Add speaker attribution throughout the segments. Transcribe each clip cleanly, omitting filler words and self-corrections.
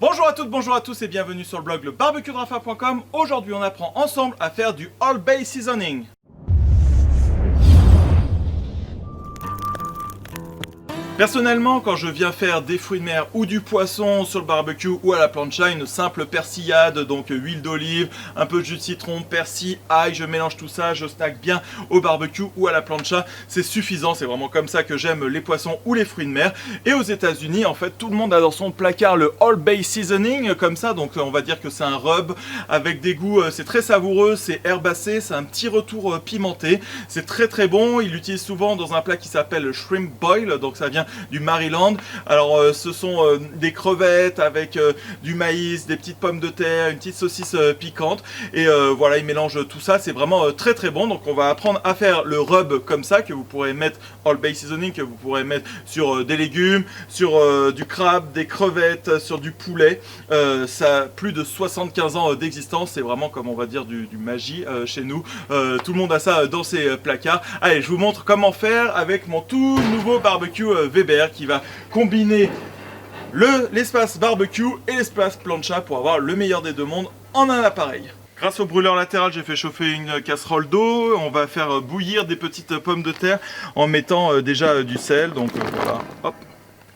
Speaker 1: Bonjour à toutes, bonjour à tous et bienvenue sur le blog lebarbecuedrafa.com. Aujourd'hui on apprend ensemble à faire du Old Bay Seasoning. Personnellement, quand je viens faire des fruits de mer ou du poisson sur le barbecue ou à la plancha, une simple persillade, donc huile d'olive, un peu de jus de citron, persil, ail, je mélange tout ça, je snack bien au barbecue ou à la plancha, c'est suffisant, c'est vraiment comme ça que j'aime les poissons ou les fruits de mer. Et aux États-Unis, en fait, tout le monde a dans son placard le Old Bay Seasoning, comme ça, donc on va dire que c'est un rub avec des goûts, c'est très savoureux, c'est herbacé, c'est un petit retour pimenté, c'est très très bon, il l'utilise souvent dans un plat qui s'appelle shrimp boil, donc ça vient du Maryland. Alors ce sont des crevettes avec du maïs, des petites pommes de terre, une petite saucisse piquante et voilà, il mélange tout ça, c'est vraiment très très bon. Donc on va apprendre à faire le rub comme ça, que vous pourrez mettre Old Bay Seasoning, que vous pourrez mettre sur des légumes, sur du crabe, des crevettes, sur du poulet. Ça a plus de 75 ans d'existence, c'est vraiment comme on va dire du magie chez nous. Tout le monde a ça dans ses placards. Allez, je vous montre comment faire avec mon tout nouveau barbecue Weber qui va combiner l'espace barbecue et l'espace plancha pour avoir le meilleur des deux mondes en un appareil. Grâce au brûleur latéral, j'ai fait chauffer une casserole d'eau. On va faire bouillir des petites pommes de terre en mettant déjà du sel. Donc voilà, hop.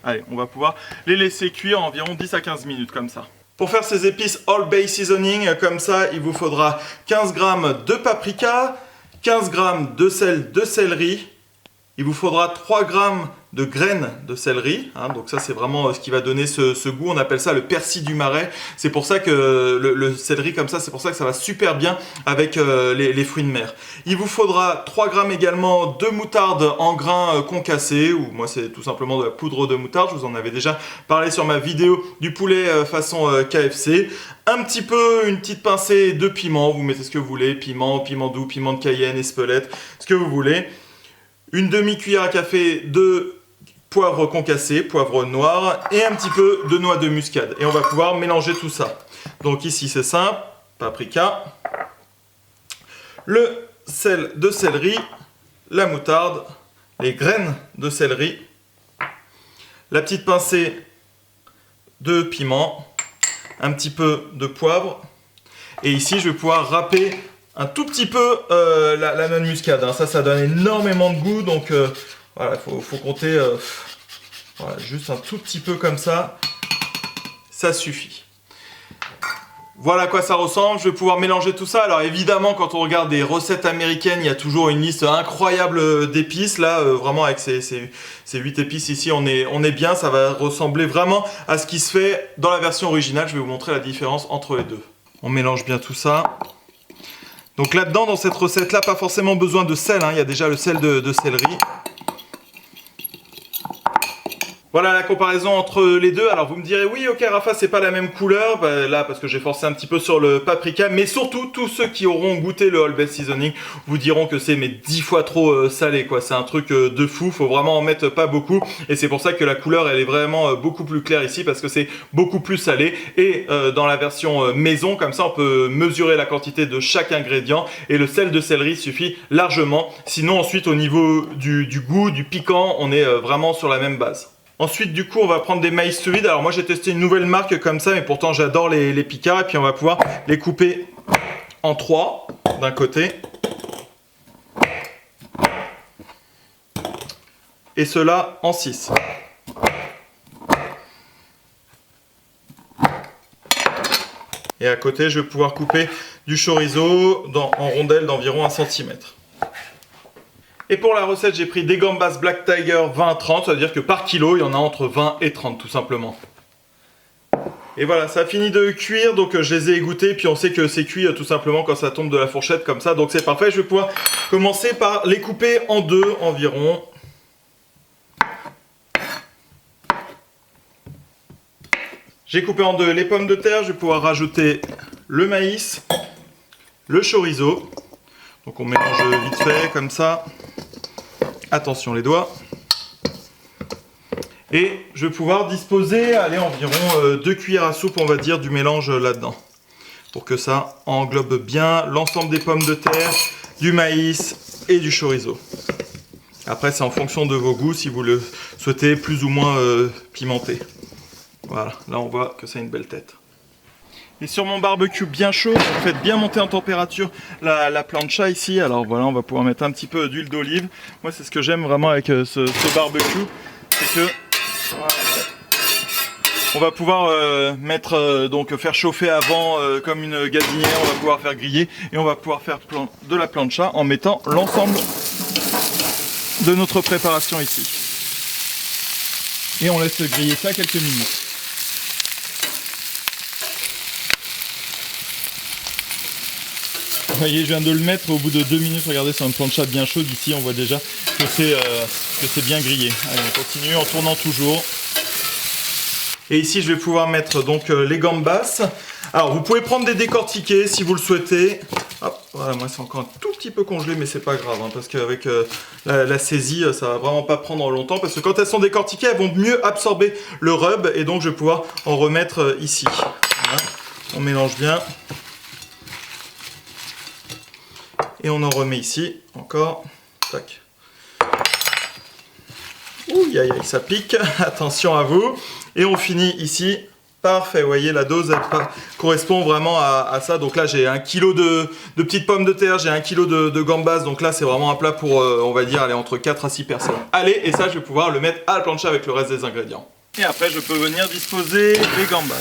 Speaker 1: Allez, on va pouvoir les laisser cuire environ 10 à 15 minutes comme ça. Pour faire ces épices Old Bay Seasoning comme ça, il vous faudra 15 g de paprika, 15 g de sel de céleri. Il vous faudra 3 g de graines de céleri, hein, donc ça c'est vraiment ce qui va donner ce goût, on appelle ça le persil du marais. C'est pour ça que le céleri comme ça, c'est pour ça que ça va super bien avec les fruits de mer. Il vous faudra 3 g également de moutarde en grains concassés, ou moi c'est tout simplement de la poudre de moutarde, je vous en avais déjà parlé sur ma vidéo du poulet façon KFC. Un petit peu, une petite pincée de piment, vous mettez ce que vous voulez, piment doux, piment de Cayenne, Espelette, ce que vous voulez. Une demi-cuillère à café de poivre concassé, poivre noir et un petit peu de noix de muscade. Et on va pouvoir mélanger tout ça. Donc ici c'est simple, paprika, le sel de céleri, la moutarde, les graines de céleri, la petite pincée de piment, un petit peu de poivre. Et ici je vais pouvoir râper un tout petit peu la noix de muscade, hein. Ça donne énormément de goût, donc voilà, il faut compter voilà, juste un tout petit peu comme ça, ça suffit. Voilà à quoi ça ressemble, je vais pouvoir mélanger tout ça. Alors évidemment, quand on regarde des recettes américaines, il y a toujours une liste incroyable d'épices. Là, vraiment avec ces 8 épices ici, on est bien, ça va ressembler vraiment à ce qui se fait dans la version originale. Je vais vous montrer la différence entre les deux. On mélange bien tout ça. Donc là-dedans, dans cette recette-là, pas forcément besoin de sel, hein. Il y a déjà le sel de céleri. Voilà la comparaison entre les deux. Alors vous me direz, oui ok Rafa, c'est pas la même couleur. Bah, là, parce que j'ai forcé un petit peu sur le paprika. Mais surtout, tous ceux qui auront goûté le Old Bay Seasoning vous diront que c'est 10 fois trop salé, quoi. C'est un truc de fou, faut vraiment en mettre pas beaucoup. Et c'est pour ça que la couleur, elle est vraiment beaucoup plus claire ici, parce que c'est beaucoup plus salé. Et dans la version maison, comme ça, on peut mesurer la quantité de chaque ingrédient. Et le sel de céleri suffit largement. Sinon, ensuite, au niveau du goût, du piquant, on est vraiment sur la même base. Ensuite, du coup, on va prendre des maïs sous vide. Alors moi, j'ai testé une nouvelle marque comme ça, mais pourtant, j'adore les picards. Et puis, on va pouvoir les couper en 3 d'un côté. Et ceux-là en 6. Et à côté, je vais pouvoir couper du chorizo en rondelles d'environ 1 cm. Et pour la recette, j'ai pris des gambas Black Tiger 20-30, c'est-à-dire que par kilo, il y en a entre 20 et 30 tout simplement. Et voilà, ça a fini de cuire, donc je les ai égouttés, puis on sait que c'est cuit tout simplement quand ça tombe de la fourchette comme ça, donc c'est parfait. Je vais pouvoir commencer par les couper en 2 environ. J'ai coupé en 2 les pommes de terre, je vais pouvoir rajouter le maïs, le chorizo. Donc on mélange vite fait comme ça. Attention les doigts. Et je vais pouvoir disposer, allez, environ 2 cuillères à soupe, on va dire, du mélange là-dedans. Pour que ça englobe bien l'ensemble des pommes de terre, du maïs et du chorizo. Après, c'est en fonction de vos goûts, si vous le souhaitez plus ou moins pimenté. Voilà, là on voit que ça a une belle tête. Et sur mon barbecue bien chaud, vous faites bien monter en température la plancha ici. Alors voilà, on va pouvoir mettre un petit peu d'huile d'olive. Moi c'est ce que j'aime vraiment avec ce barbecue, c'est que voilà, on va pouvoir donc faire chauffer avant comme une gazinière, on va pouvoir faire griller et on va pouvoir faire de la plancha en mettant l'ensemble de notre préparation ici. Et on laisse griller ça quelques minutes. Vous voyez, je viens de le mettre au bout de 2 minutes. Regardez, sur une plancha bien chaude ici, on voit déjà que c'est bien grillé. Allez, on continue en tournant toujours. Et ici, je vais pouvoir mettre donc les gambas. Alors, vous pouvez prendre des décortiqués si vous le souhaitez. Hop, voilà, moi c'est encore un tout petit peu congelé, mais c'est pas grave, hein, parce qu'avec la saisie, ça va vraiment pas prendre longtemps, parce que quand elles sont décortiquées, elles vont mieux absorber le rub, et donc je vais pouvoir en remettre ici. Voilà. On mélange bien. Et on en remet ici, encore. Tac. Ouh, aïe, aïe, ça pique. Attention à vous. Et on finit ici. Parfait, vous voyez, la dose elle correspond vraiment à ça. Donc là, j'ai 1 kg de petites pommes de terre, j'ai 1 kg de gambas. Donc là, c'est vraiment un plat pour, on va dire, aller entre 4 à 6 personnes. Allez, et ça, je vais pouvoir le mettre à la plancha avec le reste des ingrédients. Et après, je peux venir disposer les gambas.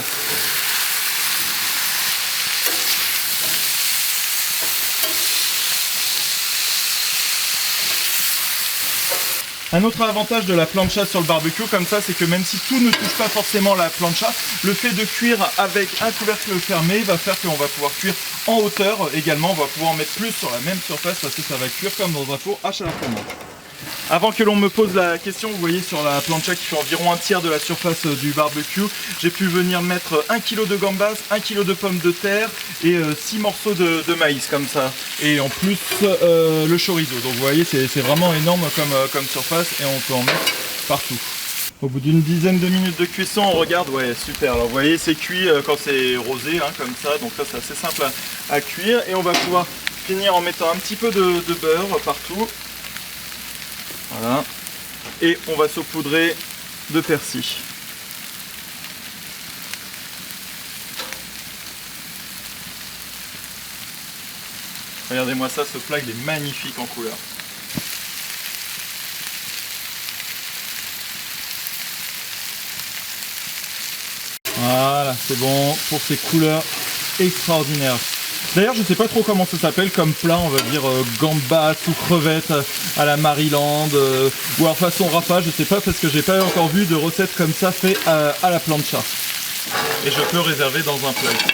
Speaker 1: Un autre avantage de la plancha sur le barbecue comme ça, c'est que même si tout ne touche pas forcément la plancha, le fait de cuire avec un couvercle fermé va faire qu'on va pouvoir cuire en hauteur également. On va pouvoir en mettre plus sur la même surface parce que ça va cuire comme dans un four à chaleur commande. Avant que l'on me pose la question, vous voyez sur la plancha qui fait environ 1/3 de la surface du barbecue, j'ai pu venir mettre 1 kg de gambas, 1 kg de pommes de terre et 6 morceaux de maïs comme ça. Et en plus le chorizo. Donc vous voyez c'est vraiment énorme comme surface et on peut en mettre partout. Au bout d'une dizaine de minutes de cuisson, on regarde, ouais super, alors vous voyez c'est cuit quand c'est rosé hein, comme ça, donc ça c'est assez simple à cuire. Et on va pouvoir finir en mettant un petit peu de beurre partout. Voilà. Et on va saupoudrer de persil. Regardez-moi ça, ce plat il est magnifique en couleur. Voilà, c'est bon pour ces couleurs extraordinaires. D'ailleurs, je ne sais pas trop comment ça s'appelle comme plat, on va dire gambas ou crevettes à la Maryland ou alors façon rapa, je ne sais pas parce que j'ai pas encore vu de recette comme ça fait à la plancha. Et je peux réserver dans un plat ici.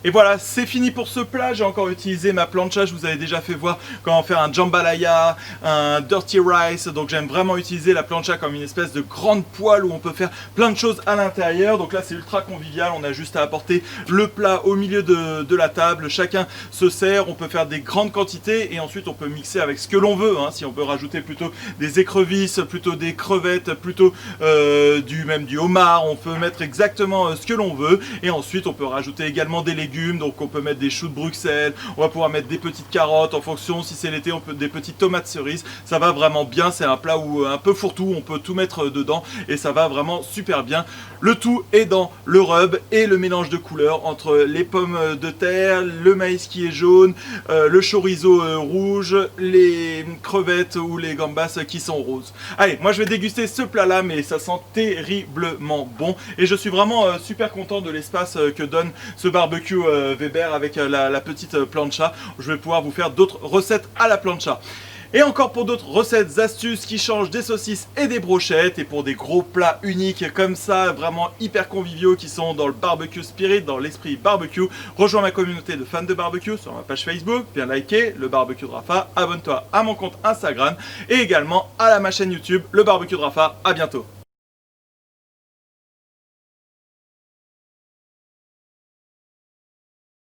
Speaker 1: Et voilà, c'est fini pour ce plat. J'ai encore utilisé ma plancha. Je vous avais déjà fait voir comment faire un jambalaya, un dirty rice. Donc j'aime vraiment utiliser la plancha comme une espèce de grande poêle où on peut faire plein de choses à l'intérieur. Donc là c'est ultra convivial. On a juste à apporter le plat au milieu de la table. Chacun se sert. On peut faire des grandes quantités et ensuite on peut mixer avec ce que l'on veut. Si on peut rajouter plutôt des écrevisses, plutôt des crevettes, plutôt du homard. On peut mettre exactement ce que l'on veut. Et ensuite on peut rajouter également des légumes. Donc on peut mettre des choux de Bruxelles, on va pouvoir mettre des petites carottes en fonction, si c'est l'été on peut des petites tomates cerises, ça va vraiment bien, c'est un plat où un peu fourre-tout, on peut tout mettre dedans et ça va vraiment super bien. Le tout est dans le rub et le mélange de couleurs entre les pommes de terre, le maïs qui est jaune, le chorizo rouge, les crevettes ou les gambas qui sont roses. Allez, moi je vais déguster ce plat là mais ça sent terriblement bon et je suis vraiment super content de l'espace que donne ce barbecue Weber avec la petite plancha. Je vais pouvoir vous faire d'autres recettes à la plancha. Et encore pour d'autres recettes, astuces qui changent des saucisses et des brochettes et pour des gros plats uniques comme ça, vraiment hyper conviviaux qui sont dans le barbecue spirit, dans l'esprit barbecue, rejoins ma communauté de fans de barbecue sur ma page Facebook, viens liker le barbecue de Rafa, abonne-toi à mon compte Instagram et également à ma chaîne YouTube, le barbecue de Rafa. À bientôt.